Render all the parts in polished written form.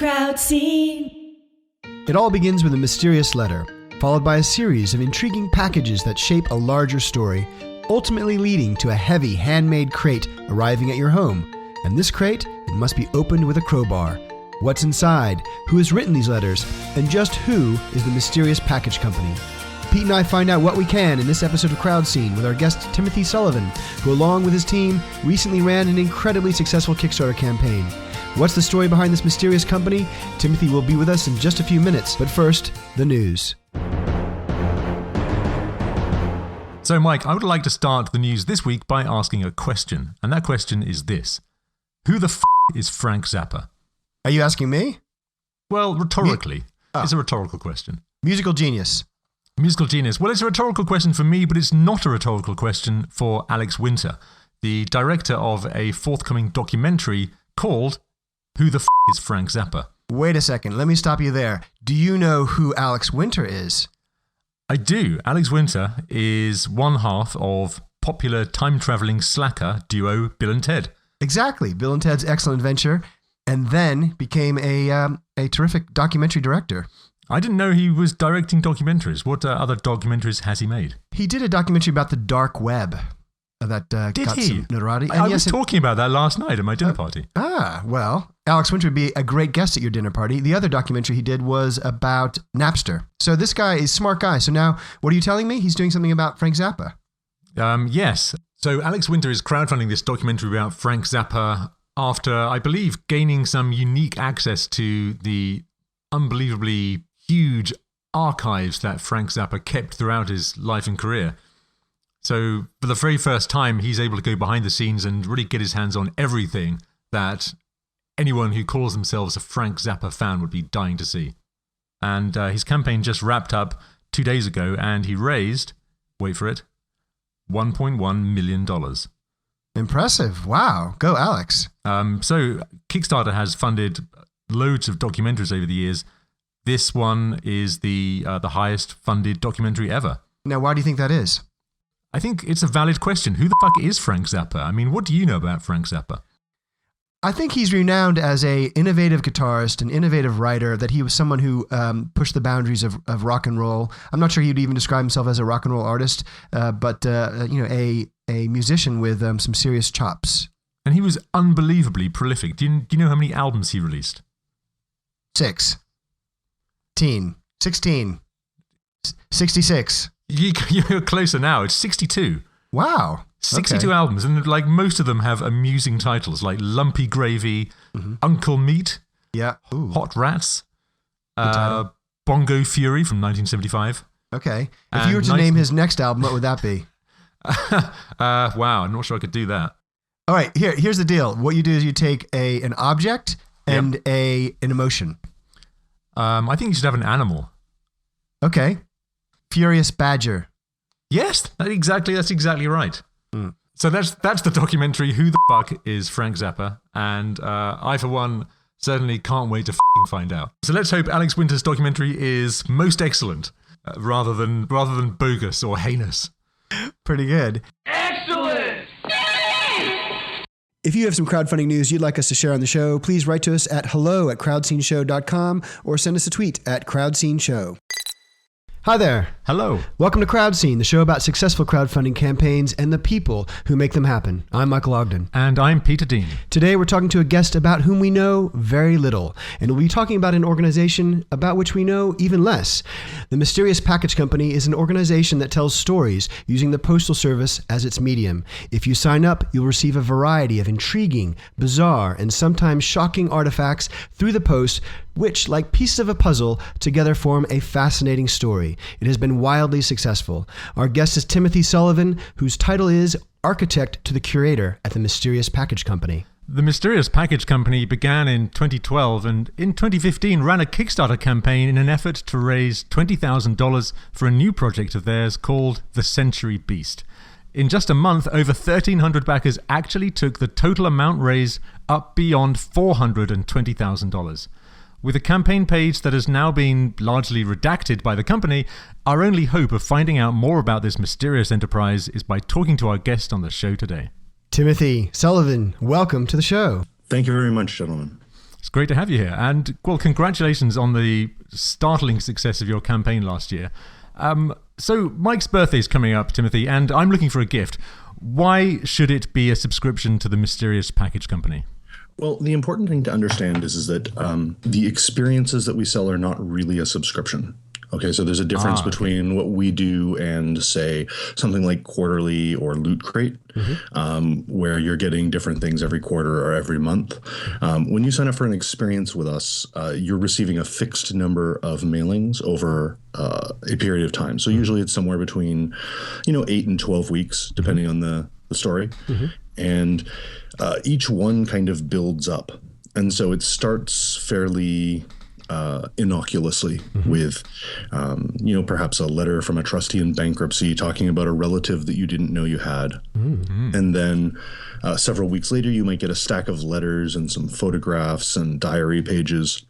Crowd scene. It all begins with a mysterious letter, followed by a series of intriguing packages that shape a larger story, ultimately leading to a heavy handmade crate arriving at your home. And this crate, it must be opened with a crowbar. What's inside? Who has written these letters? And just who is the mysterious package company? Pete and I find out what we can in this episode of Crowd Scene with our guest Timothy Sullivan, who along with his team recently ran an incredibly successful Kickstarter campaign. What's the story behind this mysterious company? Timothy will be with us in just a few minutes, but first, the news. So Mike, I would like to start the news this week by asking a question, and that question is this. Who the f*** is Frank Zappa? Are you asking me? Well, rhetorically. It's a rhetorical question. Musical genius. Musical genius. Well, it's a rhetorical question for me, but it's not a rhetorical question for Alex Winter, the director of a forthcoming documentary called Who the F*** is Frank Zappa? Wait a second, let me stop you there. Do you know who Alex Winter is? I do. Alex Winter is one half of popular time-traveling slacker duo Bill and Ted. Exactly, Bill and Ted's Excellent Adventure, and then became a terrific documentary director. I didn't know he was directing documentaries. What other documentaries has he made? He did a documentary about the dark web that did got he? some notoriety. I was talking about that last night at my dinner party. Well, Alex Winter would be a great guest at your dinner party. The other documentary he did was about Napster. So this guy is a smart guy. So now, what are you telling me? He's doing something about Frank Zappa. Yes. So Alex Winter is crowdfunding this documentary about Frank Zappa after, I believe, gaining some unique access to the unbelievably huge archives that Frank Zappa kept throughout his life and career. So for the very first time, he's able to go behind the scenes and really get his hands on everything that anyone who calls themselves a Frank Zappa fan would be dying to see. And his campaign just wrapped up 2 days ago, and he raised, wait for it, $1.1 million. Impressive. Wow. Go, Alex. So Kickstarter has funded loads of documentaries over the years. This one is the highest funded documentary ever. Now, why do you think that is? I think it's a valid question. Who the fuck is Frank Zappa? I mean, what do you know about Frank Zappa? I think he's renowned as an innovative guitarist, an innovative writer, that he was someone who pushed the boundaries of rock and roll. I'm not sure he'd even describe himself as a rock and roll artist, but a musician with some serious chops. And he was unbelievably prolific. Do you know how many albums he released? 16, 66. You're closer now. It's 62. Wow. 62 albums, and like most of them have amusing titles like Lumpy Gravy, Uncle Meat, Hot Rats, Bongo Fury from 1975. Okay. If you were to name his next album, what would that be? Wow, I'm not sure I could do that. All right, here's the deal. What you do is you take an object and an emotion. I think you should have an animal. Okay. Furious Badger. Yes, that's exactly right. So that's the documentary, Who the Fuck is Frank Zappa? And I, for one, certainly can't wait to find out. So let's hope Alex Winter's documentary is most excellent, rather than bogus or heinous. Pretty good. Excellent! If you have some crowdfunding news you'd like us to share on the show, please write to us at hello@crowdsceneshow.com or send us a tweet at crowdsceneshow. Hi there. Hello. Welcome to Crowd Scene, the show about successful crowdfunding campaigns and the people who make them happen. I'm Michael Ogden. And I'm Peter Dean. Today we're talking to a guest about whom we know very little, and we'll be talking about an organization about which we know even less. The Mysterious Package Company is an organization that tells stories using the Postal Service as its medium. If you sign up, you'll receive a variety of intriguing, bizarre, and sometimes shocking artifacts through the post, which, like pieces of a puzzle, together form a fascinating story. It has been wildly successful. Our guest is Timothy Sullivan, whose title is Architect to the Curator at the Mysterious Package Company. The Mysterious Package Company began in 2012 and in 2015 ran a Kickstarter campaign in an effort to raise $20,000 for a new project of theirs called The Century Beast. In just a month, over 1,300 backers actually took the total amount raised up beyond $420,000. With a campaign page that has now been largely redacted by the company, our only hope of finding out more about this mysterious enterprise is by talking to our guest on the show today. Timothy Sullivan, welcome to the show. Thank you very much, gentlemen. It's great to have you here. And, well, congratulations on the startling success of your campaign last year. So Mike's birthday is coming up, Timothy, and I'm looking for a gift. Why should it be a subscription to the Mysterious Package Company? Well, the important thing to understand is that the experiences that we sell are not really a subscription. Okay, so there's a difference between what we do and, say, something like Quarterly or Loot Crate, where you're getting different things every quarter or every month. When you sign up for an experience with us, you're receiving a fixed number of mailings over a period of time. So usually it's somewhere between, 8 and 12 weeks, depending on the story. And each one kind of builds up. And so it starts fairly innocuously with, perhaps a letter from a trustee in bankruptcy talking about a relative that you didn't know you had. And then several weeks later, you might get a stack of letters and some photographs and diary pages,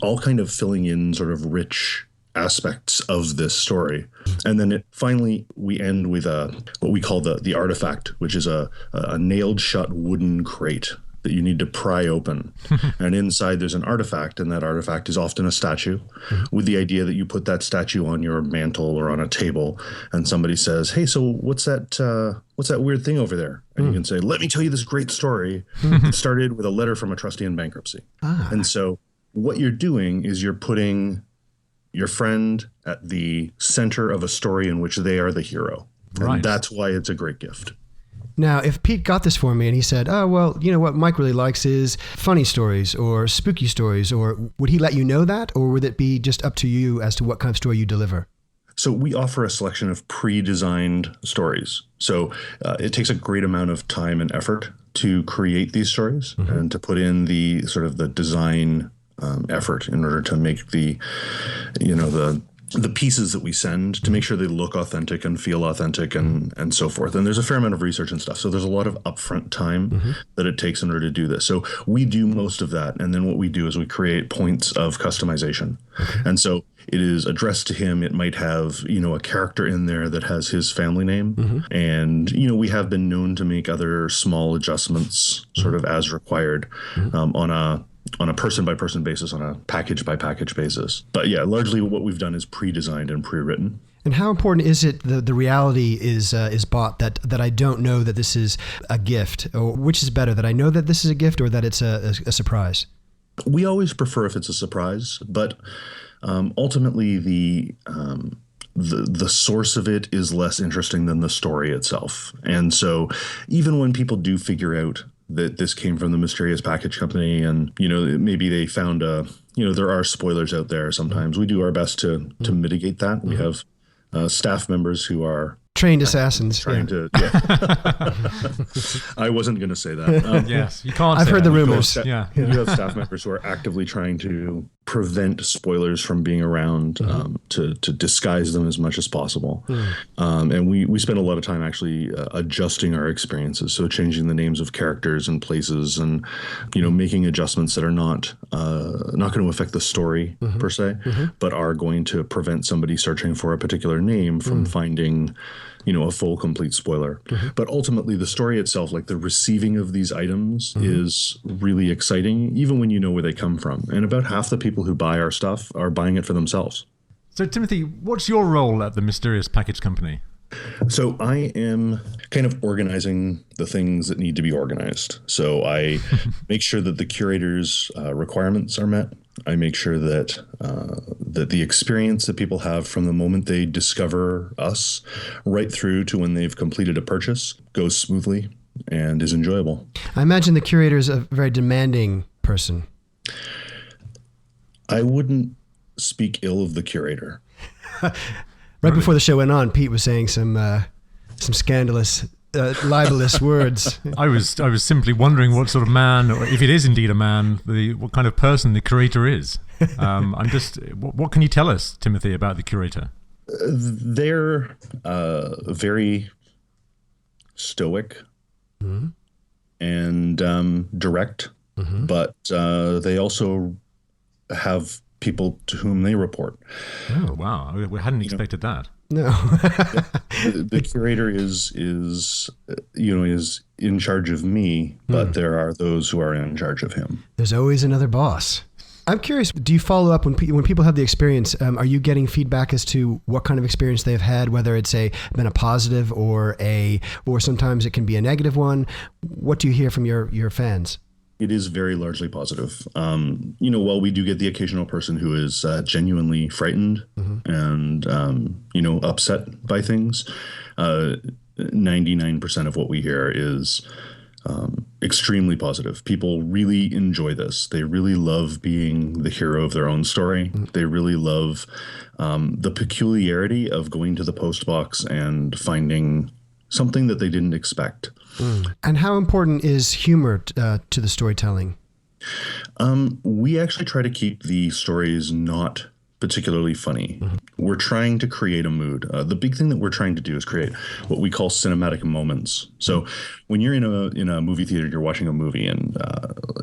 all kind of filling in sort of rich aspects of this story. And then finally, we end with what we call the artifact, which is a nailed shut wooden crate that you need to pry open. And inside there's an artifact, and that artifact is often a statue, with the idea that you put that statue on your mantle or on a table, and somebody says, "Hey, so what's that weird thing over there?" And you can say, "Let me tell you this great story. It started with a letter from a trustee in bankruptcy." And so what you're doing is you're putting your friend at the center of a story in which they are the hero. And that's why it's a great gift. Now, if Pete got this for me and he said, "Oh, well, you know what Mike really likes is funny stories or spooky stories," or would he let you know that? Or would it be just up to you as to what kind of story you deliver? So we offer a selection of pre-designed stories. So it takes a great amount of time and effort to create these stories and to put in the sort of the design effort in order to make the pieces that we send to make sure they look authentic and feel authentic and so forth. And there's a fair amount of research and stuff. So there's a lot of upfront time that it takes in order to do this. So we do most of that. And then what we do is we create points of customization. And so it is addressed to him. It might have, a character in there that has his family name. And, we have been known to make other small adjustments sort of as required on a person-by-person basis, on a package-by-package basis. But yeah, largely what we've done is pre-designed and pre-written. And how important is it the reality is bought that I don't know that this is a gift? Or which is better, that I know that this is a gift or that it's a surprise? We always prefer if it's a surprise, but ultimately the source of it is less interesting than the story itself. And so even when people do figure out that this came from the Mysterious Package Company and, maybe they found there are spoilers out there sometimes. We do our best to mitigate that. We have staff members who are trained assassins. Trying to. Yeah. I wasn't going to say that. Yes, you can't. I've heard the rumors. You have staff members who are actively trying to prevent spoilers from being around, to disguise them as much as possible. And we spend a lot of time actually adjusting our experiences, so changing the names of characters and places, and making adjustments that are not going to affect the story per se, but are going to prevent somebody searching for a particular name from finding a full, complete spoiler. But ultimately, the story itself, like the receiving of these items, is really exciting, even when you know where they come from. And about half the people who buy our stuff are buying it for themselves. So, Timothy, what's your role at the Mysterious Package Company? So I am kind of organizing the things that need to be organized. So I make sure that the curator's requirements are met. I make sure that that the experience that people have from the moment they discover us right through to when they've completed a purchase goes smoothly and is enjoyable. I imagine the curator is a very demanding person. I wouldn't speak ill of the curator. Right before the show went on, Pete was saying some scandalous, libelous words. I was simply wondering what sort of man, or if it is indeed a man, what kind of person the curator is. What can you tell us, Timothy, about the curator? They're very stoic and direct, but they also have people to whom they report. Oh, wow. We hadn't expected that. No. The curator is in charge of me, but there are those who are in charge of him. There's always another boss. I'm curious, do you follow up when people have the experience? Are you getting feedback as to what kind of experience they've had, whether it's been a positive or sometimes it can be a negative one? What do you hear from your fans? It is very largely positive. While we do get the occasional person who is genuinely frightened and, upset by things, 99% of what we hear is extremely positive. People really enjoy this. They really love being the hero of their own story. They really love the peculiarity of going to the post box and finding something that they didn't expect. And how important is humor to the storytelling? We actually try to keep the stories not particularly funny. We're trying to create a mood. The big thing that we're trying to do is create what we call cinematic moments. So when you're in a movie theater, you're watching a movie, and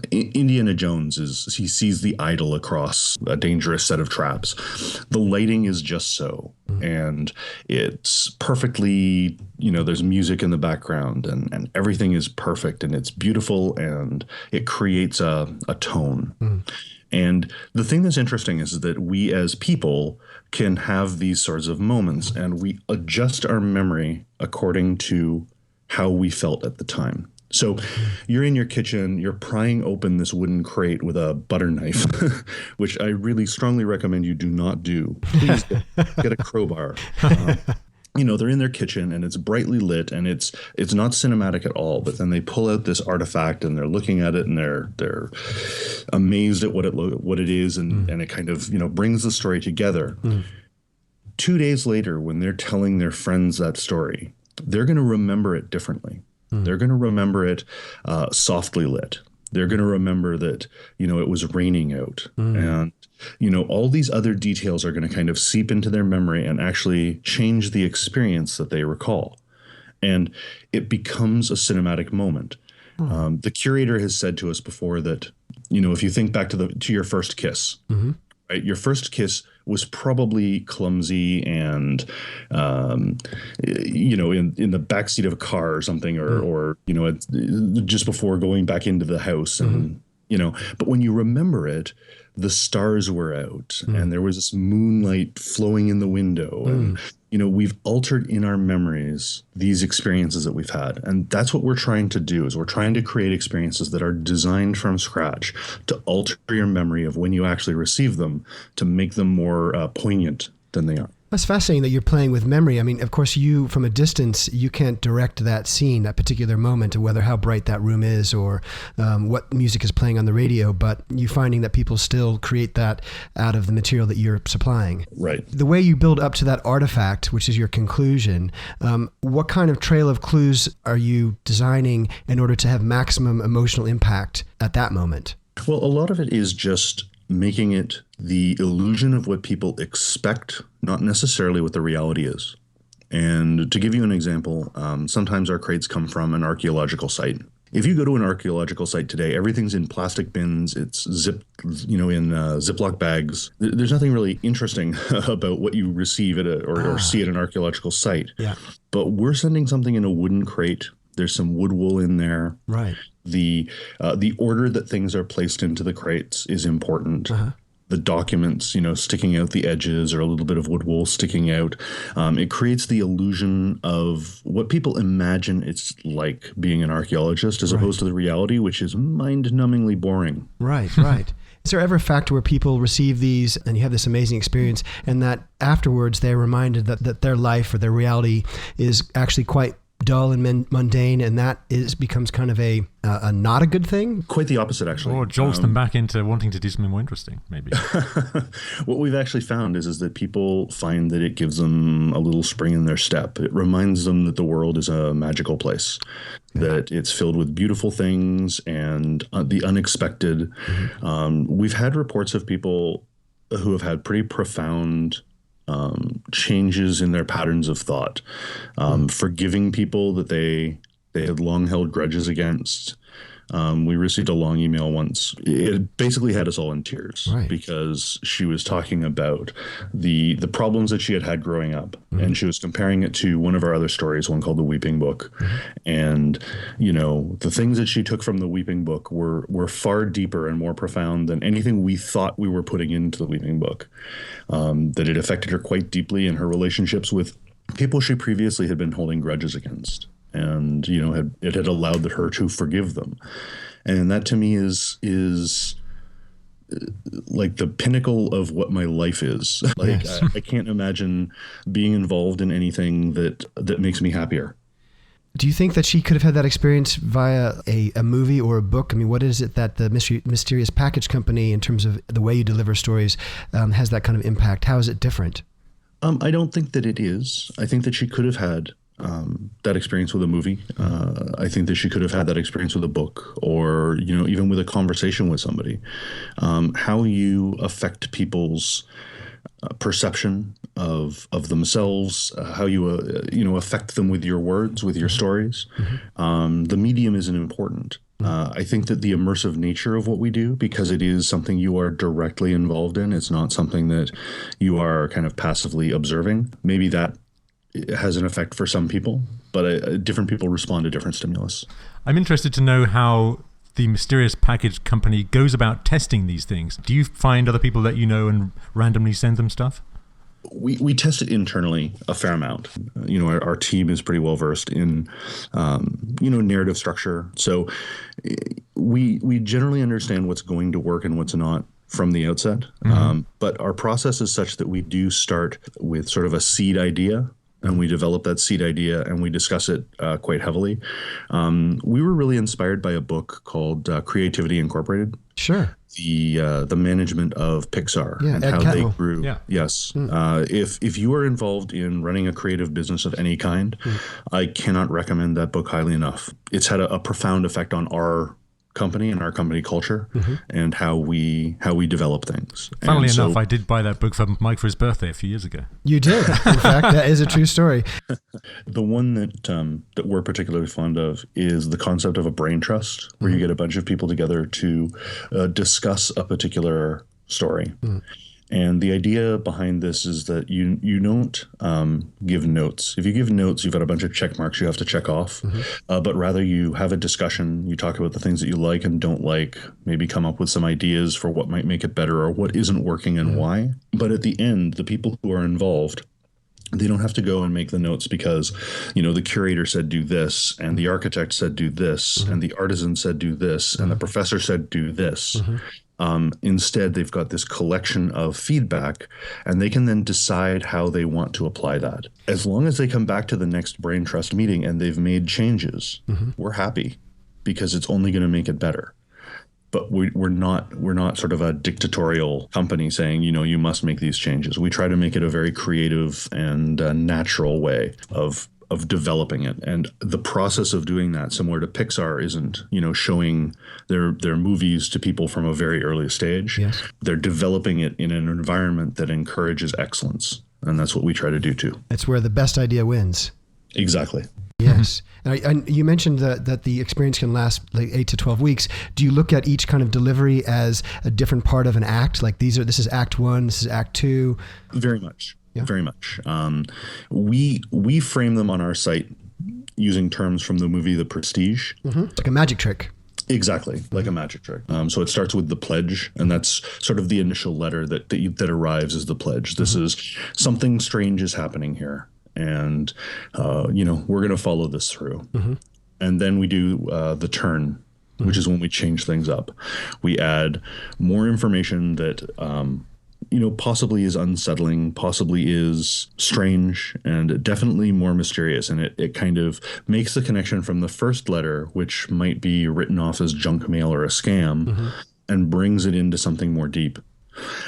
Indiana Jones he sees the idol across a dangerous set of traps. The lighting is just so, and it's perfectly, there's music in the background, and everything is perfect, and it's beautiful, and it creates a tone. And the thing that's interesting is that we as people can have these sorts of moments, and we adjust our memory according to how we felt at the time. So you're in your kitchen, you're prying open this wooden crate with a butter knife, which I really strongly recommend you do not do. Please get a crowbar. They're in their kitchen and it's brightly lit and it's not cinematic at all. But then they pull out this artifact and they're looking at it and they're amazed at what it is and it kind of brings the story together. 2 days later, when they're telling their friends that story, they're going to remember it differently. They're going to remember it softly lit. They're going to remember that it was raining out and. All these other details are going to kind of seep into their memory and actually change the experience that they recall. And it becomes a cinematic moment. The curator has said to us before that, if you think back to your first kiss, right? Your first kiss was probably clumsy and, in the backseat of a car or something, or just before going back into the house. And, but when you remember it, the stars were out and there was this moonlight flowing in the window. And, we've altered in our memories these experiences that we've had. And that's what we're trying to do is we're trying to create experiences that are designed from scratch to alter your memory of when you actually receive them to make them more poignant than they are. That's fascinating that you're playing with memory. I mean, of course, you from a distance, you can't direct that scene, that particular moment, or whether how bright that room is or what music is playing on the radio, but you're finding that people still create that out of the material that you're supplying. Right. The way you build up to that artifact, which is your conclusion, what kind of trail of clues are you designing in order to have maximum emotional impact at that moment? Well, a lot of it is just making it the illusion of what people expect, not necessarily what the reality is. And to give you an example, sometimes our crates come from an archaeological site. If you go to an archaeological site today, everything's in plastic bins. It's zipped, in Ziploc bags. There's nothing really interesting about what you receive at or see at an archaeological site. Yeah. But we're sending something in a wooden crate. There's some wood wool in there. Right. The order that things are placed into the crates is important. The documents, sticking out the edges or a little bit of wood wool sticking out. It creates the illusion of what people imagine it's like being an archaeologist as opposed to the reality, which is mind-numbingly boring. Right, right. Is there ever a factor where people receive these and you have this amazing experience and that afterwards they're reminded that their life or their reality is actually quite dull and mundane, and that becomes kind of a not a good thing? Quite the opposite, actually. Or jolts them back into wanting to do something more interesting, maybe. What we've actually found is that people find that it gives them a little spring in their step. It reminds them that the world is a magical place, that it's filled with beautiful things and the unexpected. We've had reports of people who have had pretty profound changes in their patterns of thought, forgiving people that they had long held grudges against, We received a long email once. It basically had us all in tears, right, because she was talking about the problems that she had growing up, and she was comparing it to one of our other stories, one called The Weeping Book. And, you know, the things that she took from The Weeping Book were far deeper and more profound than anything we thought we were putting into The Weeping Book. That it affected her quite deeply in her relationships with people she previously had been holding grudges against. And, you know, it had allowed her to forgive them. And that to me is like the pinnacle of what my life is. Like, yes. I can't imagine being involved in anything that makes me happier. Do you think that she could have had that experience via a movie or a book? I mean, what is it that the Mysterious Package Company, in terms of the way you deliver stories, has that kind of impact? How is it different? I don't think that it is. I think that she could have had that experience with a movie. I think that she could have had that experience with a book, or, you know, even with a conversation with somebody. How you affect people's perception of themselves, how you affect them with your words, with your stories. The medium isn't important. I think that the immersive nature of what we do, because it is something you are directly involved in, it's not something that you are kind of passively observing. Maybe that has an effect for some people, but different people respond to different stimulus. I'm interested to know how the Mysterious Package Company goes about testing these things. Do you find other people that you know and randomly send them stuff? We test it internally a fair amount. You know, our team is pretty well versed in, narrative structure. So we generally understand what's going to work and what's not from the outset. But our process is such that we do start with sort of a seed idea, and we develop that seed idea and we discuss it quite heavily. We were really inspired by a book called Creativity Incorporated. Sure. The management of Pixar and Ed how Catmull. they grew. Yeah. Yes. If you are involved in running a creative business of any kind, I cannot recommend that book highly enough. It's had a profound effect on our company and our company culture and how we develop things. Funnily enough, I did buy that book for Mike for his birthday a few years ago. You did. In fact, that is a true story. The one that we're particularly fond of is the concept of a brain trust, where you get a bunch of people together to discuss a particular story. And the idea behind this is that you don't give notes. If you give notes, you've got a bunch of check marks you have to check off. But rather you have a discussion. You talk about the things that you like and don't like, maybe come up with some ideas for what might make it better or what isn't working and why. But at the end, the people who are involved, they don't have to go and make the notes because, you know, the curator said do this, and the architect said do this, and the artisan said do this, and the professor said do this. Instead, they've got this collection of feedback, and they can then decide how they want to apply that. As long as they come back to the next brain trust meeting and they've made changes, we're happy, because it's only going to make it better. But we're not sort of a dictatorial company saying, you know, you must make these changes. We try to make it a very creative and natural way of developing it. And the process of doing that, similar to Pixar, isn't, you know, showing their movies to people from a very early stage. Yes. They're developing it in an environment that encourages excellence. And that's what we try to do too. It's where the best idea wins. Exactly. Yes. And you mentioned that the experience can last like 8 to 12 weeks. Do you look at each kind of delivery as a different part of an act? Like this is act 1, this is act 2? Very much. Yeah. Very much. We frame them on our site using terms from the movie The Prestige. Like a magic trick. Exactly, like a magic trick. So it starts with the pledge, and that's sort of the initial letter that arrives as the pledge. This is something strange is happening here, and we're going to follow this through. And then we do the turn, which is when we change things up. We add more information that possibly is unsettling, possibly is strange, and definitely more mysterious. And it kind of makes the connection from the first letter, which might be written off as junk mail or a scam, and brings it into something more deep.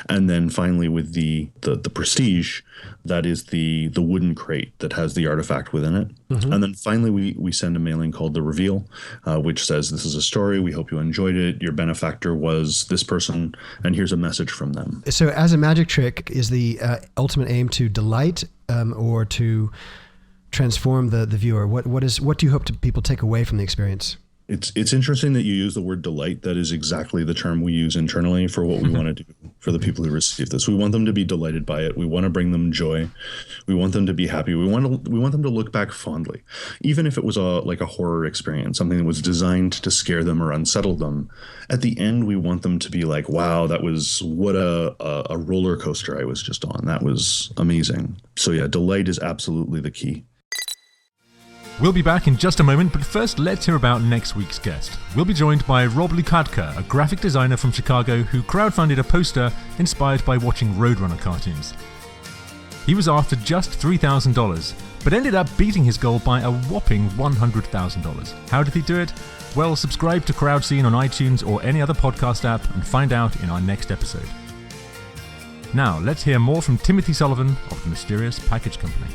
And then finally with the prestige, that is the wooden crate that has the artifact within it. And then finally we send a mailing called The Reveal, which says, this is a story. We hope you enjoyed it. Your benefactor was this person, and here's a message from them. So as a magic trick, is the ultimate aim to delight or to transform the viewer? What do you hope people take away from the experience? It's interesting that you use the word delight. That is exactly the term we use internally for what we want to do for the people who receive this. We want them to be delighted by it. We want to bring them joy. We want them to be happy. We want them to look back fondly, even if it was like a horror experience, something that was designed to scare them or unsettle them. At the end, we want them to be like, "Wow, what a roller coaster I was just on. That was amazing." So yeah, delight is absolutely the key. We'll be back in just a moment, but first let's hear about next week's guest. We'll be joined by Rob Lukatka, a graphic designer from Chicago who crowdfunded a poster inspired by watching Roadrunner cartoons. He was after just $3,000, but ended up beating his goal by a whopping $100,000. How did he do it? Well, subscribe to Crowdscene on iTunes or any other podcast app and find out in our next episode. Now, let's hear more from Timothy Sullivan of the Mysterious Package Company.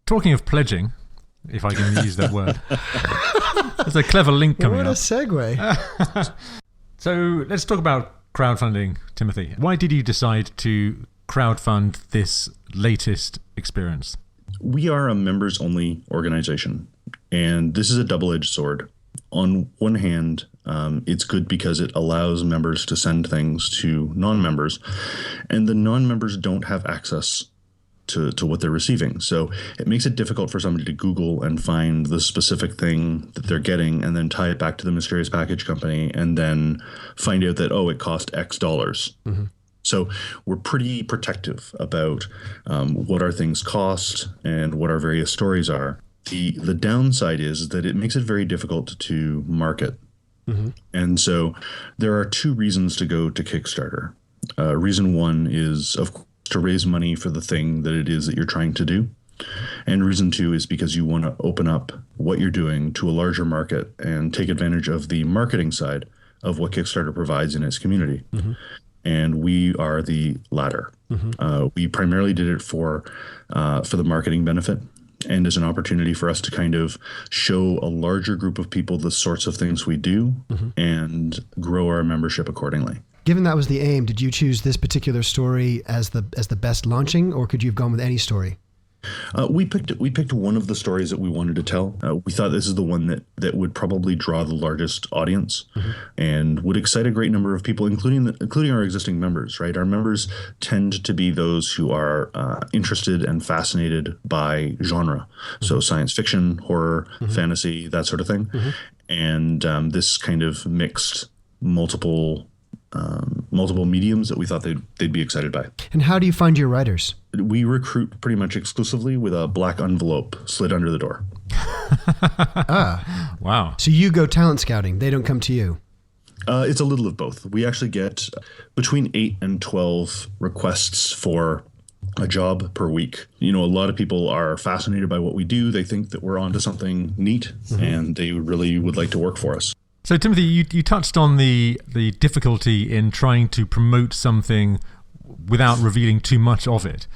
Talking of pledging, if I can use that word. There's a clever link coming up. What a segue. So let's talk about crowdfunding, Timothy. Why did you decide to crowdfund this latest experience? We are a members-only organization, and this is a double-edged sword. On one hand, it's good because it allows members to send things to non-members, and the non-members don't have access to what they're receiving. So it makes it difficult for somebody to Google and find the specific thing that they're getting and then tie it back to the Mysterious Package Company and then find out that, it cost X dollars. Mm-hmm. So we're pretty protective about what our things cost and what our various stories are. The downside is that it makes it very difficult to market. Mm-hmm. And so there are two reasons to go to Kickstarter. Reason one is, of course, to raise money for the thing that it is that you're trying to do. And reason two is because you want to open up what you're doing to a larger market and take advantage of the marketing side of what Kickstarter provides in its community. Mm-hmm. And we are the latter. Mm-hmm. We primarily did it for the marketing benefit and as an opportunity for us to kind of show a larger group of people the sorts of things we do mm-hmm. and grow our membership accordingly. Given that was the aim, did you choose this particular story as the best launching, or could you have gone with any story? We picked one of the stories that we wanted to tell. We thought this is the one that would probably draw the largest audience mm-hmm. and would excite a great number of people, including our existing members. Right, our members tend to be those who are interested and fascinated by genre, mm-hmm. so science fiction, horror, mm-hmm. fantasy, that sort of thing. Mm-hmm. And this kind of mixed multiple mediums that we thought they'd be excited by. And how do you find your writers? We recruit pretty much exclusively with a black envelope slid under the door. Wow. So you go talent scouting. They don't come to you. It's a little of both. We actually get between 8 and 12 requests for a job per week. A lot of people are fascinated by what we do. They think that we're onto something neat mm-hmm. and they really would like to work for us. So, Timothy, you touched on the difficulty in trying to promote something without revealing too much of it.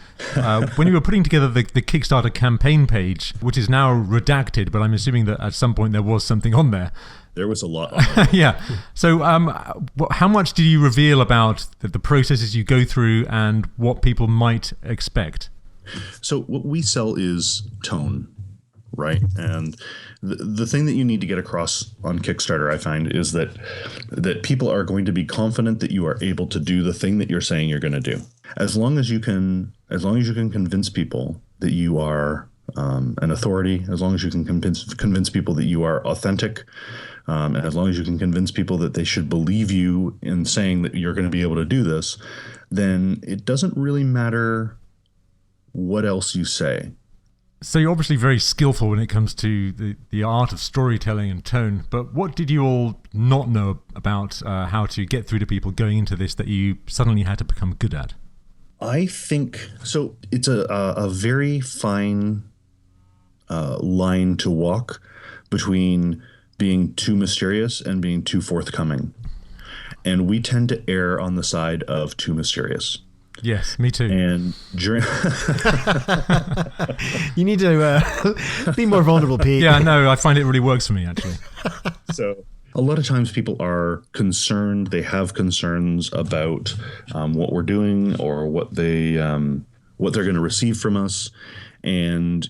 When you were putting together the Kickstarter campaign page, which is now redacted, but I'm assuming that at some point there was something on there. There was a lot on there. Yeah. So how much did you reveal about the processes you go through and what people might expect? So what we sell is tone, right? And the thing that you need to get across on Kickstarter, I find, is that people are going to be confident that you are able to do the thing that you're saying you're going to do. As long as you can convince people that you are an authority, as long as you can convince people that you are authentic, and as long as you can convince people that they should believe you in saying that you're going to be able to do this, then it doesn't really matter what else you say. So you're obviously very skillful when it comes to the art of storytelling and tone, but what did you all not know about how to get through to people going into this that you suddenly had to become good at? I think, so it's a very fine line to walk between being too mysterious and being too forthcoming. And we tend to err on the side of too mysterious. Yes, me too. And during you need to be more vulnerable, Pete. Yeah, no, I find it really works for me, actually. So a lot of times people are concerned. They have concerns about what we're doing or what they what they're going to receive from us. And,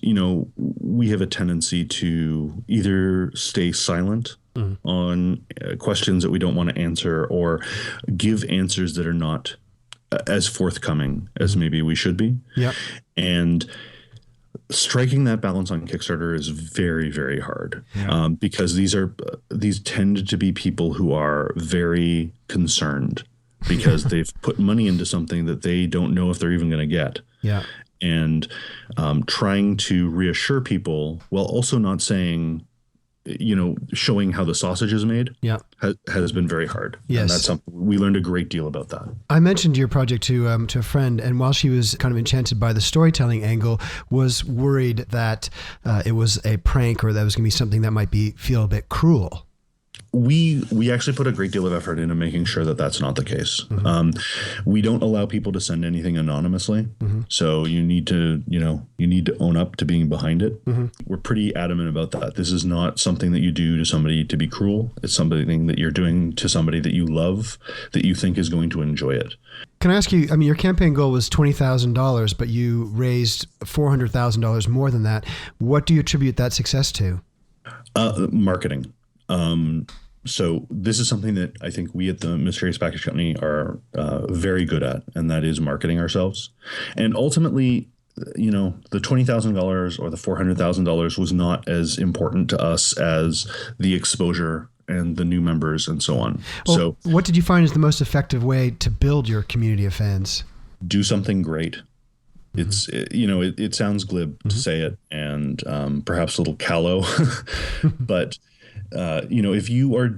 we have a tendency to either stay silent on questions that we don't want to answer, or give answers that are not as forthcoming as maybe we should be. Yeah. And striking that balance on Kickstarter is very, very hard, because these tend to be people who are very concerned because they've put money into something that they don't know if they're even going to get. Yeah. And trying to reassure people while also not saying, showing how the sausage is made has been very hard. Yes. And that's something we learned a great deal about that. I mentioned your project to a friend, and while she was kind of enchanted by the storytelling angle, was worried that it was a prank, or that was going to be something that might feel a bit cruel. We actually put a great deal of effort into making sure that that's not the case. We don't allow people to send anything anonymously. So you need to own up to being behind it. We're pretty adamant about that. This is not something that you do to somebody to be cruel. It's something that you're doing to somebody that you love, that you think is going to enjoy it. Can I ask you, your campaign goal was $20,000, but you raised $400,000 more than that. What do you attribute that success to? Marketing. So this is something that I think we at the Mysterious Package Company are very good at, and that is marketing ourselves. And ultimately, the $20,000 or the $400,000 was not as important to us as the exposure and the new members and so on. Well, so what did you find is the most effective way to build your community of fans? Do something great. It sounds glib to say it, and perhaps a little callow, but if you are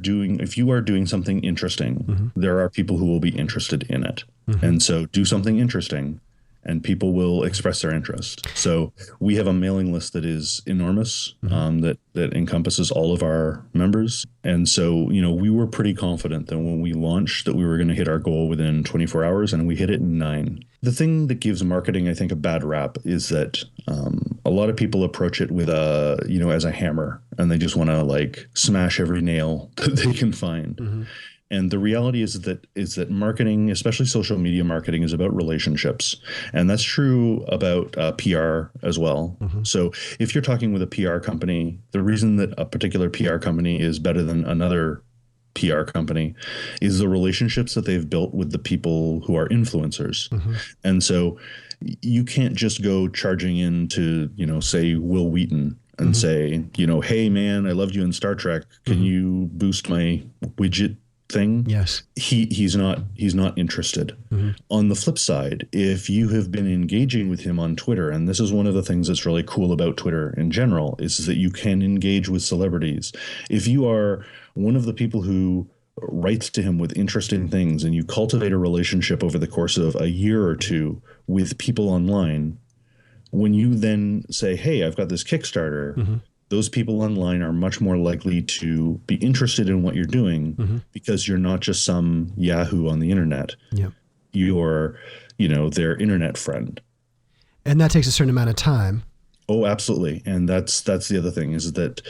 doing something interesting, there are people who will be interested in it. And so do something interesting and people will express their interest. So we have a mailing list that is enormous, that encompasses all of our members. And so, we were pretty confident that when we launched that we were going to hit our goal within 24 hours, and we hit it in 9. The thing that gives marketing, I think, a bad rap is that a lot of people approach it with as a hammer, and they just want to smash every nail that they can find. And the reality is that marketing, especially social media marketing, is about relationships. And that's true about PR as well. So if you're talking with a PR company, the reason that a particular PR company is better than another PR company is the relationships that they've built with the people who are influencers. And so you can't just go charging in to, say Will Wheaton and say, hey man, I loved you in Star Trek. Can you boost my widget thing? Yes. He's not interested. On the flip side, if you have been engaging with him on Twitter, and this is one of the things that's really cool about Twitter in general, is that you can engage with celebrities. If you are one of the people who writes to him with interesting things, and you cultivate a relationship over the course of a year or two with people online, when you then say, hey, I've got this Kickstarter, those people online are much more likely to be interested in what you're doing, because you're not just some Yahoo on the internet. You're, their internet friend. And that takes a certain amount of time. Oh, absolutely. And that's the other thing, is that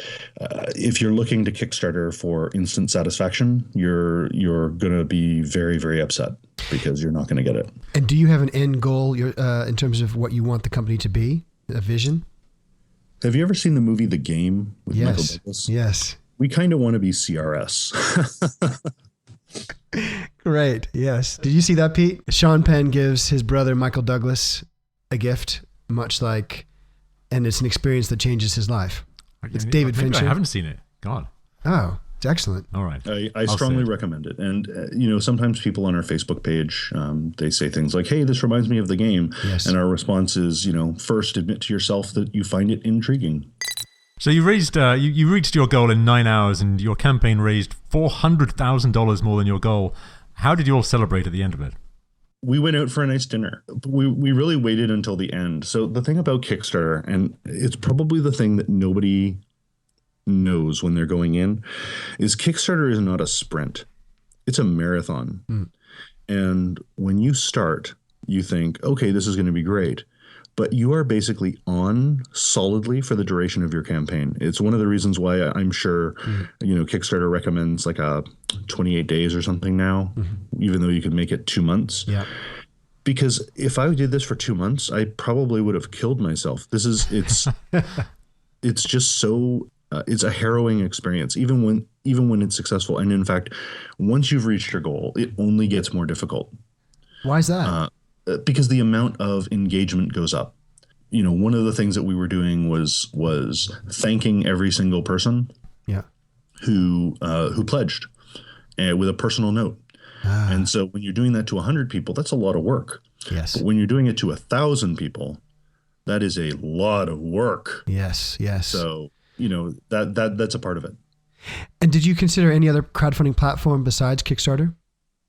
if you're looking to Kickstarter for instant satisfaction, you're going to be very, very upset, because you're not going to get it. And do you have an end goal in terms of what you want the company to be, a vision? Have you ever seen the movie The Game with Michael Douglas? Yes. We kind of want to be CRS. Great. Yes. Did you see that, Pete? Sean Penn gives his brother Michael Douglas a gift, and it's an experience that changes his life. It's David Maybe Fincher. I haven't seen it. God. Oh, it's excellent. All right. I strongly recommend it. And, sometimes people on our Facebook page, they say things like, hey, this reminds me of The Game. Yes. And our response is, first admit to yourself that you find it intriguing. So you raised, you reached your goal in 9 hours, and your campaign raised $400,000 more than your goal. How did you all celebrate at the end of it? We went out for a nice dinner. We really waited until the end. So the thing about Kickstarter, and it's probably the thing that nobody knows when they're going in, is Kickstarter is not a sprint. It's a marathon. And when you start, you think, okay, this is going to be great. But you are basically on solidly for the duration of your campaign. It's one of the reasons why I'm sure, Kickstarter recommends like a 28 days or something now, even though you could make it 2 months. Yeah. Because if I did this for 2 months, I probably would have killed myself. It's just so it's a harrowing experience, even when it's successful. And in fact, once you've reached your goal, it only gets more difficult. Why is that? Because the amount of engagement goes up. One of the things that we were doing was thanking every single person who pledged with a personal note. And so when you're doing that to 100 people, that's a lot of work. Yes. But when you're doing it to 1,000 people, that is a lot of work. Yes. So, that's a part of it. And did you consider any other crowdfunding platform besides Kickstarter?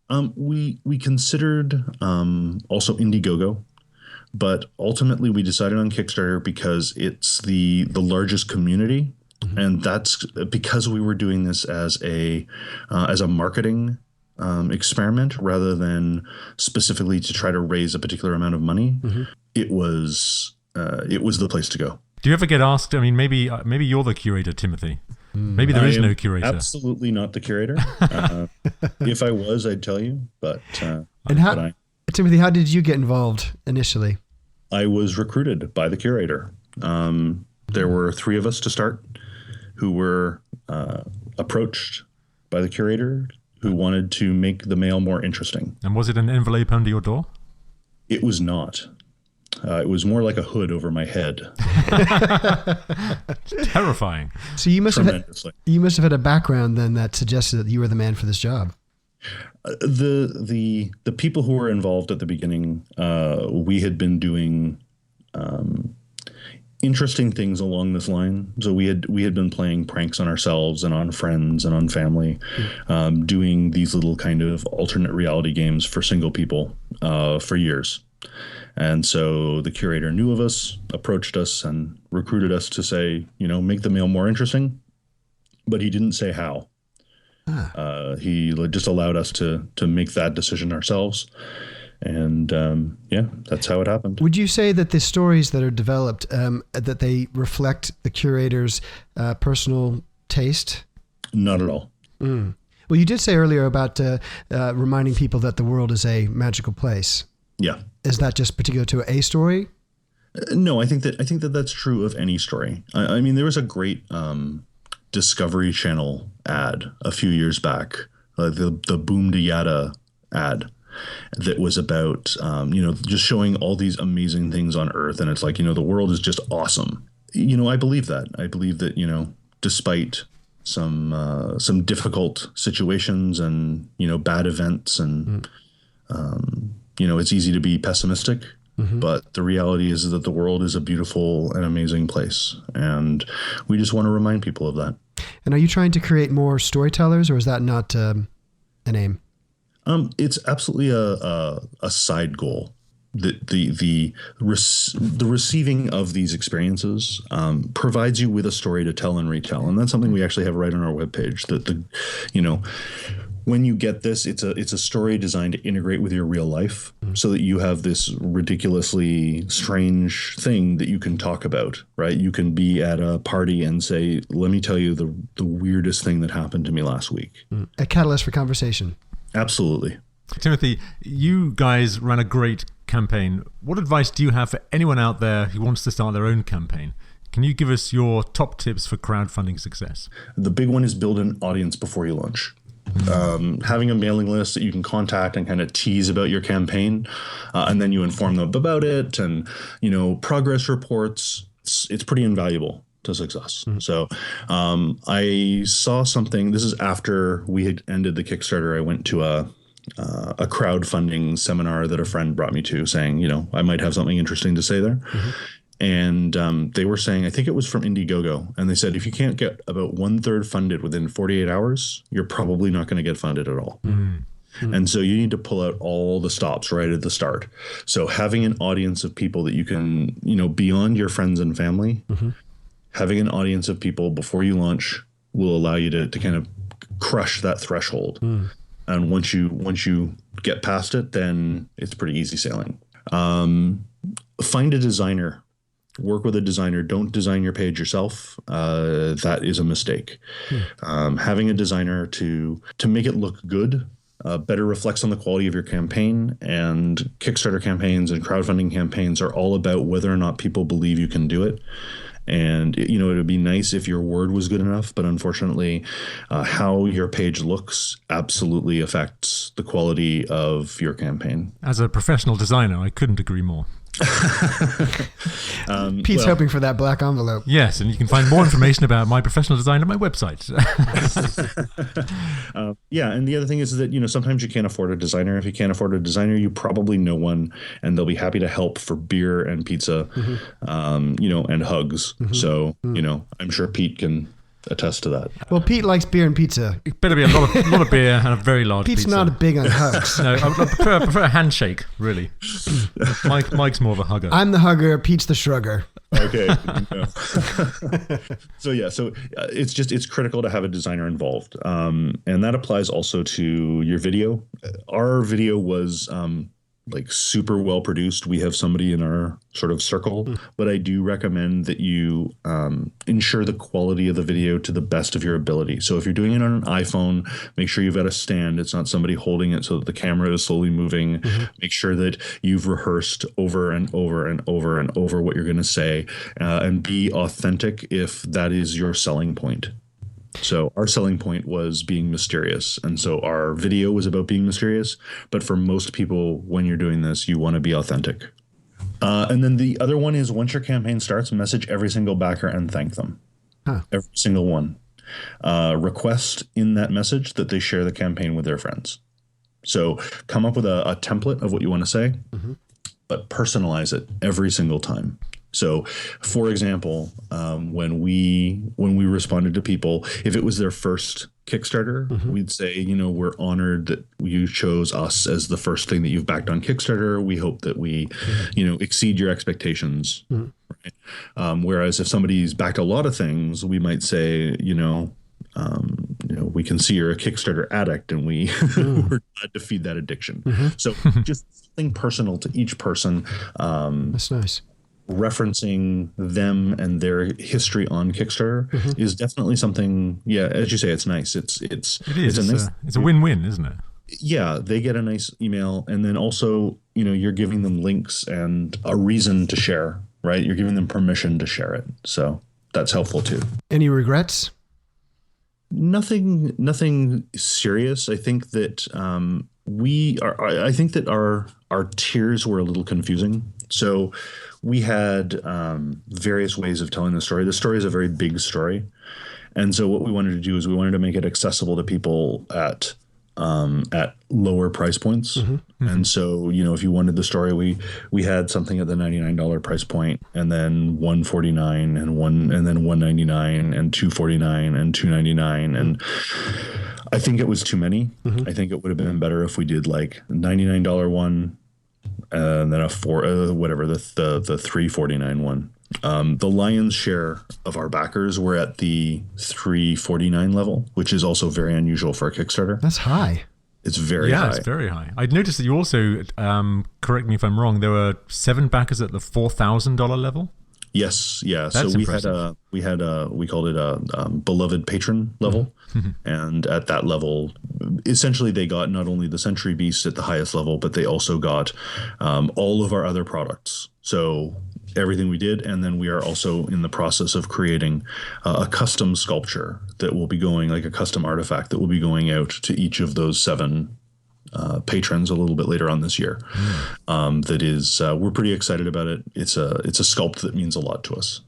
We considered also Indiegogo, but ultimately we decided on Kickstarter because it's the largest community, and that's because we were doing this as a marketing experiment rather than specifically to try to raise a particular amount of money. It was the place to go. Do you ever get asked? I mean, maybe you're the curator, Timothy. Maybe there is no curator. Absolutely not the curator. If I was, I'd tell you. But Timothy, how did you get involved initially? I was recruited by the curator. There were 3 of us to start who were approached by the curator who wanted to make the mail more interesting. And was it an envelope under your door? It was not. It was more like a hood over my head. Terrifying. So you must have had a background then that suggested that you were the man for this job. The people who were involved at the beginning, we had been doing interesting things along this line. So we had been playing pranks on ourselves and on friends and on family, doing these little kind of alternate reality games for single people for years. And so the curator knew of us, approached us, and recruited us to say, make the mail more interesting. But he didn't say how. He just allowed us to make that decision ourselves. And that's how it happened. Would you say that the stories that are developed, that they reflect the curator's personal taste? Not at all. Well, you did say earlier about reminding people that the world is a magical place. Yeah. Is that just particular to a story? No, I think that that's true of any story. I mean, there was a great Discovery Channel ad a few years back, the Boom de Yada ad, that was about just showing all these amazing things on Earth, and it's like the world is just awesome. I believe that. I believe that despite some difficult situations and bad events and it's easy to be pessimistic, but the reality is that the world is a beautiful and amazing place. And we just want to remind people of that. And are you trying to create more storytellers, or is that not an aim? It's absolutely a side goal. The receiving of these experiences provides you with a story to tell and retell. And that's something we actually have right on our webpage, that when you get this, it's a story designed to integrate with your real life, so that you have this ridiculously strange thing that you can talk about, right? You can be at a party and say, let me tell you the weirdest thing that happened to me last week. A catalyst for conversation. Absolutely. Timothy, you guys ran a great campaign. What advice do you have for anyone out there who wants to start their own campaign? Can you give us your top tips for crowdfunding success? The big one is build an audience before you launch. Having a mailing list that you can contact and kind of tease about your campaign, and then you inform them about it, and progress reports. It's pretty invaluable to success. So I saw something. This is after we had ended the Kickstarter. I went to a crowdfunding seminar that a friend brought me to, saying I might have something interesting to say there. And they were saying, I think it was from Indiegogo, and they said, if you can't get about 1/3 funded within 48 hours, you're probably not going to get funded at all. And so you need to pull out all the stops right at the start. So having an audience of people that you can, beyond your friends and family, having an audience of people before you launch will allow you to kind of crush that threshold. And once you get past it, then it's pretty easy sailing. Find a designer. Work with a designer. Don't design your page yourself. That is a mistake. Having a designer to make it look good better reflects on the quality of your campaign. And Kickstarter campaigns and crowdfunding campaigns are all about whether or not people believe you can do it. And, it would be nice if your word was good enough, but unfortunately, how your page looks absolutely affects the quality of your campaign. As a professional designer, I couldn't agree more. Pete's hoping for that black envelope. Yes, and you can find more information about my professional design at my website. Yeah, and the other thing is that, sometimes you can't afford a designer. If you can't afford a designer, you probably know one, and they'll be happy to help for beer and pizza, and hugs. So, I'm sure Pete can attest to that. Well, Pete likes beer and pizza. It better be a lot of beer and a very large Pete's pizza. not big on hugs. No, I prefer a handshake, really. Mike's more of a hugger. I'm the hugger, Pete's the shrugger. Okay. So it's critical to have a designer involved. And that applies also to your video. Our video was super well produced. We have somebody in our sort of circle, but I do recommend that you ensure the quality of the video to the best of your ability. So if you're doing it on an iPhone, make sure you've got a stand. It's not somebody holding it so that the camera is slowly moving. Make sure that you've rehearsed over and over and over and over what you're going to say, and be authentic if that is your selling point. So our selling point was being mysterious. And so our video was about being mysterious. But for most people, when you're doing this, you want to be authentic. And then the other one is, once your campaign starts, message every single backer and thank them. Every single one. Request in that message that they share the campaign with their friends. So come up with a template of what you want to say, but personalize it every single time. So, for example, when we responded to people, if it was their first Kickstarter, we'd say, we're honored that you chose us as the first thing that you've backed on Kickstarter. We hope that we, exceed your expectations. Right? Whereas if somebody's backed a lot of things, we might say, we can see you're a Kickstarter addict, and we're glad to feed that addiction. So just something personal to each person. That's nice. Referencing them and their history on Kickstarter is definitely something. Yeah, as you say, it's nice. It's a win-win, isn't it? Yeah, they get a nice email, and then also, you're giving them links and a reason to share, right? You're giving them permission to share it. So that's helpful too. Any regrets? Nothing serious. I think that I think that our tiers were a little confusing. So we had various ways of telling the story. The story is a very big story. And so what we wanted to do is we wanted to make it accessible to people at lower price points. And so, if you wanted the story, we had something at the $99 price point, and then $149 and then $199 and $249 and $299. And I think it was too many. I think it would have been better if we did like $99 one, and then the $349 one. The lion's share of our backers were at the $349 level, which is also very unusual for a Kickstarter. That's high. It's very high. Yeah, it's very high. I'd noticed that you also, correct me if I'm wrong, there were 7 backers at the $4,000 level. Yes, yeah. That's so impressive. we called it a beloved patron level, and at that level, essentially they got not only the Century Beast at the highest level, but they also got all of our other products. So everything we did, and then we are also in the process of creating a custom sculpture that will be going, like a custom artifact that will be going out to each of those 7 patrons a little bit later on this year. That is, we're pretty excited about it. It's a sculpt that means a lot to us.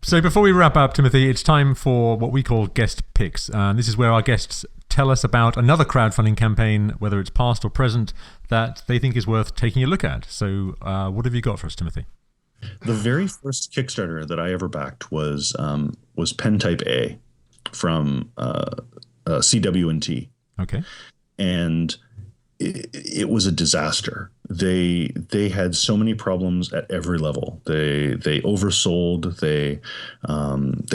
So before we wrap up, Timothy, it's time for what we call guest picks. This is where our guests tell us about another crowdfunding campaign, whether it's past or present, that they think is worth taking a look at. So what have you got for us, Timothy? The very first Kickstarter that I ever backed was Pen Type A from CW&T. Okay. And it was a disaster. They had so many problems at every level. They oversold. They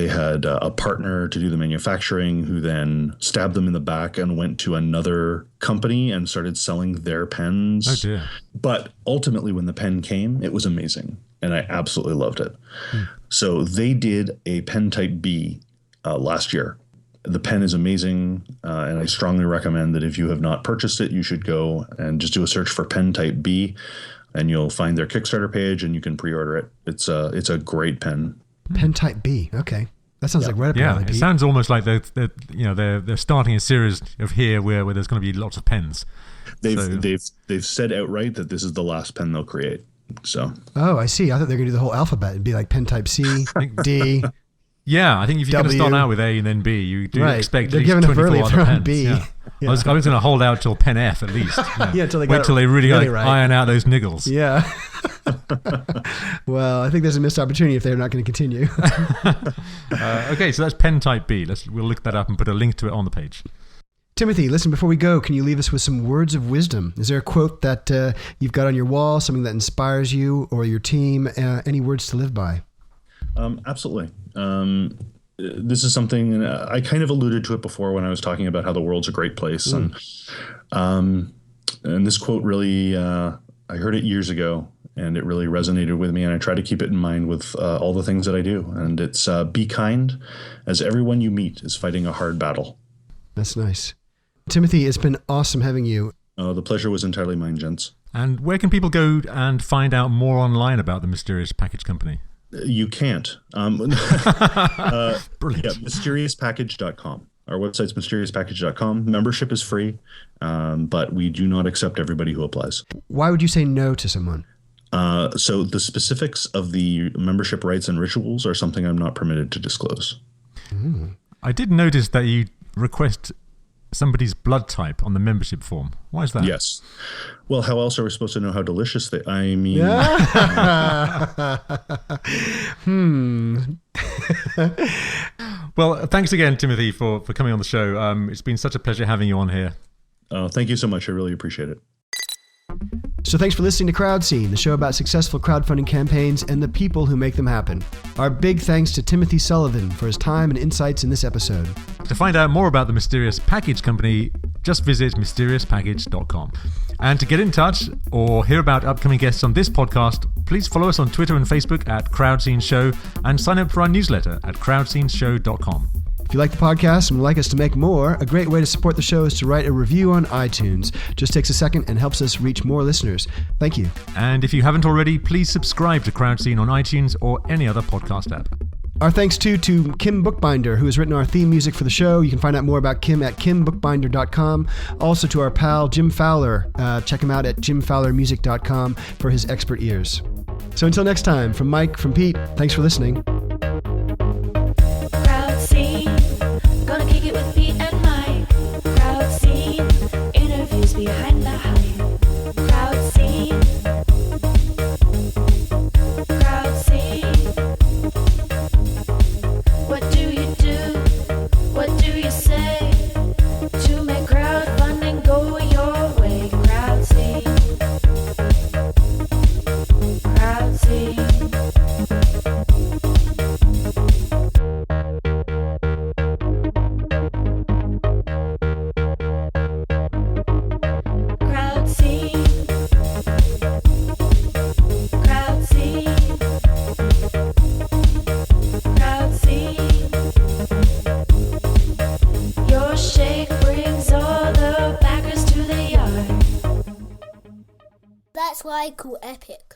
had a partner to do the manufacturing who then stabbed them in the back and went to another company and started selling their pens. Oh dear. But ultimately, when the pen came, it was amazing, and I absolutely loved it. So they did a Pen Type B last year. The pen is amazing, and I strongly recommend that if you have not purchased it, you should go and just do a search for pen type B, and you'll find their Kickstarter page, and you can pre-order it. It's a great pen. Pen type B. Okay, that sounds like right up your alley, it Pete. sounds almost like they're starting a series of here where there's going to be lots of pens. They've said outright that this is the last pen they'll create. So. Oh, I see. I thought they were going to do the whole alphabet and be like pen type C, D. Yeah, I think if you're going to start out with A and then B, you do expect at least 24 other pens. B. Yeah. Yeah. I was going to hold out till pen F at least. Until they wait till they really right. iron out those niggles. Yeah. Well, I think there's a missed opportunity if they're not going to continue. Okay, so that's pen type B. We'll look that up and put a link to it on the page. Timothy, listen, before we go, can you leave us with some words of wisdom? Is there a quote that you've got on your wall, something that inspires you or your team? Any words to live by? Absolutely. This is something I kind of alluded to it before when I was talking about how the world's a great place. And this quote really, I heard it years ago, and it really resonated with me. And I try to keep it in mind with all the things that I do. And it's be kind, as everyone you meet is fighting a hard battle. That's nice. Timothy, it's been awesome having you. The pleasure was entirely mine, gents. And where can people go and find out more online about the Mysterious Package Company? You can't. Brilliant. Yeah, mysteriouspackage.com. Our website's mysteriouspackage.com. Membership is free, but we do not accept everybody who applies. Why would you say no to someone? So the specifics of the membership rights and rituals are something I'm not permitted to disclose. I did notice that you request somebody's blood type on the membership form. Why is that? Yes. Well, how else are we supposed to know how delicious they? I mean. Well, thanks again, Timothy, for coming on the show. It's been such a pleasure having you on here. Thank you so much. I really appreciate it. So thanks for listening to Crowd Scene, the show about successful crowdfunding campaigns and the people who make them happen. Our big thanks to Timothy Sullivan for his time and insights in this episode. To find out more about the Mysterious Package Company, just visit mysteriouspackage.com. And to get in touch or hear about upcoming guests on this podcast, please follow us on Twitter and Facebook at Crowdscene Show and sign up for our newsletter at crowdsceneshow.com. If you like the podcast and would like us to make more, a great way to support the show is to write a review on iTunes. Just takes a second and helps us reach more listeners. Thank you. And if you haven't already, please subscribe to Crowdscene on iTunes or any other podcast app. Our thanks too to Kim Bookbinder, who has written our theme music for the show. You can find out more about Kim at kimbookbinder.com. Also to our pal Jim Fowler. Check him out at jimfowlermusic.com for his expert ears. So until next time, from Mike, from Pete, thanks for listening. Crowd scene, gonna kick it with Pete and Mike. Crowd scene, interviews behind the hype. Crowd scene, crowd scene. What do you do? What do you say to make crowdfunding go your way? Crowd scene, crowd scene. Crowd scene, crowd scene, crowd scene. Your shake brings all the backers to the yard. That's what I call epic.